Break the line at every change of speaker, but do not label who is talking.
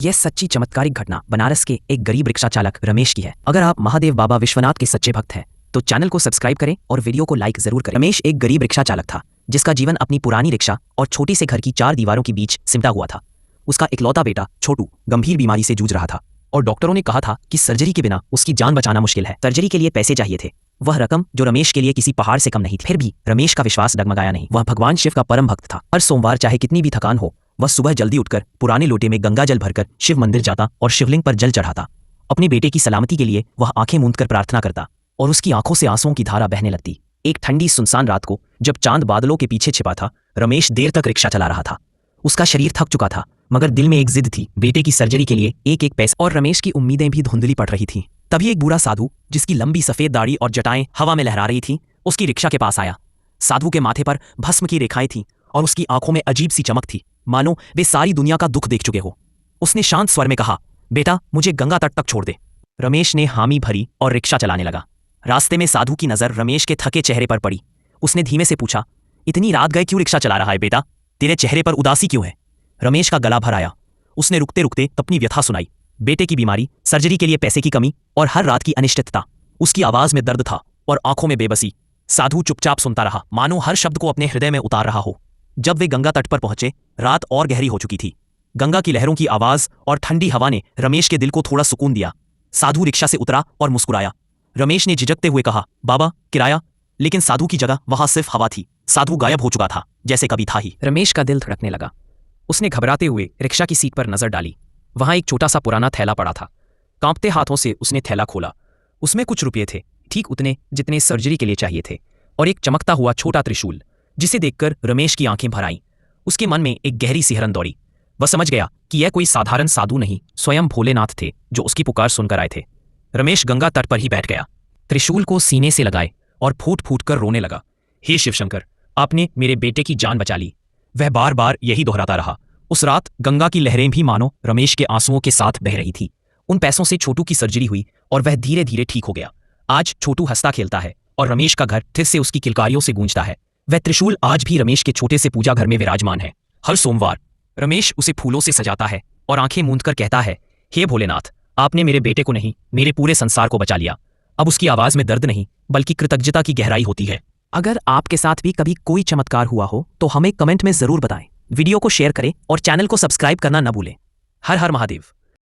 यह सच्ची चमत्कारिक घटना बनारस के एक गरीब रिक्शा चालक रमेश की है। अगर आप महादेव बाबा विश्वनाथ के सच्चे भक्त हैं तो चैनल को सब्सक्राइब करें और वीडियो को लाइक जरूर करें। रमेश एक गरीब रिक्शा चालक था जिसका जीवन अपनी पुरानी रिक्शा और छोटी से घर की 4 दीवारों के बीच सिमटा हुआ था। उसका इकलौता बेटा छोटू गंभीर बीमारी से जूझ रहा था और डॉक्टरों ने कहा था कि सर्जरी के बिना उसकी जान बचाना मुश्किल है। सर्जरी के लिए पैसे चाहिए थे, वह रकम जो रमेश के लिए किसी पहाड़ से कम नहीं थी। फिर भी रमेश का विश्वास डगमगाया नहीं। वह भगवान शिव का परम भक्त था। हर सोमवार चाहे कितनी भी थकान हो, वह सुबह जल्दी उठकर पुराने लोटे में गंगा जल भरकर शिव मंदिर जाता और शिवलिंग पर जल चढ़ाता। अपने बेटे की सलामती के लिए वह आंखें मूंदकर प्रार्थना करता और उसकी आंखों से आंसुओं की धारा बहने लगती। एक ठंडी सुनसान रात को जब चांद बादलों के पीछे छिपा था, रमेश देर तक रिक्शा चला रहा था। उसका शरीर थक चुका था मगर दिल में एक जिद थी, बेटे की सर्जरी के लिए एक एक पैसा। और रमेश की उम्मीदें भी धुंधली पड़ रही थीं। तभी एक बूढ़ा साधु जिसकी लंबी सफेद दाढ़ी और जटाएं हवा में लहरा रही थीं, उसकी रिक्शा के पास आया। साधु के माथे पर भस्म की रेखाएं थीं और उसकी आंखों में अजीब सी चमक थी, मानो वे सारी दुनिया का दुख देख चुके हो। उसने शांत स्वर में कहा, बेटा मुझे गंगा तट तक छोड़ दे। रमेश ने हामी भरी और रिक्शा चलाने लगा। रास्ते में साधु की नजर रमेश के थके चेहरे पर पड़ी। उसने धीमे से पूछा, इतनी रात गए क्यों रिक्शा चला रहा है बेटा? तेरे चेहरे पर उदासी क्यों है? रमेश का गला भर आया। उसने रुकते रुकते अपनी व्यथा सुनाई। बेटे की बीमारी, सर्जरी के लिए पैसे की कमी और हर रात की अनिश्चितता। उसकी आवाज में दर्द था और आंखों में बेबसी। साधु चुपचाप सुनता रहा, मानो हर शब्द को अपने हृदय में उतार रहा हो। जब वे गंगा तट पर पहुंचे, रात और गहरी हो चुकी थी। गंगा की लहरों की आवाज और ठंडी हवा ने रमेश के दिल को थोड़ा सुकून दिया। साधु रिक्शा से उतरा और मुस्कुराया। रमेश ने झिझकते हुए कहा, बाबा किराया? लेकिन साधु की जगह वहां सिर्फ हवा थी। साधु गायब हो चुका था, जैसे कभी था ही। रमेश का दिल धड़कने लगा। उसने घबराते हुए रिक्शा की सीट पर नजर डाली। वहां एक छोटा सा पुराना थैला पड़ा था। कांपते हाथों से उसने थैला खोला। उसमें कुछ रुपये थे, ठीक उतने जितने सर्जरी के लिए चाहिए थे, और एक चमकता हुआ छोटा त्रिशूल, जिसे देखकर रमेश की आंखें भर आईं। उसके मन में एक गहरी सिहरन दौड़ी। वह समझ गया कि यह कोई साधारण साधु नहीं, स्वयं भोलेनाथ थे जो उसकी पुकार सुनकर आए थे। रमेश गंगा तट पर ही बैठ गया, त्रिशूल को सीने से लगाए और फूट फूट कर रोने लगा। हे शिवशंकर, आपने मेरे बेटे की जान बचा ली। वह बार बार यही दोहराता रहा। उस रात गंगा की लहरें भी मानो रमेश के आंसुओं के साथ बह रही थी। उन पैसों से छोटू की सर्जरी हुई और वह धीरे धीरे ठीक हो गया। आज छोटू हंसता खेलता है और रमेश का घर फिर से उसकी किलकारियों से गूंजता है। वह त्रिशूल आज भी रमेश के छोटे से पूजा घर में विराजमान है। हर सोमवार रमेश उसे फूलों से सजाता है और आंखें मूंदकर कहता है, हे भोलेनाथ, आपने मेरे बेटे को नहीं, मेरे पूरे संसार को बचा लिया। अब उसकी आवाज में दर्द नहीं बल्कि कृतज्ञता की गहराई होती है। अगर आपके साथ भी कभी कोई चमत्कार हुआ हो तो हमें कमेंट में जरूर बताएं। वीडियो को शेयर करें और चैनल को सब्सक्राइब करना न भूलें। हर हर महादेव।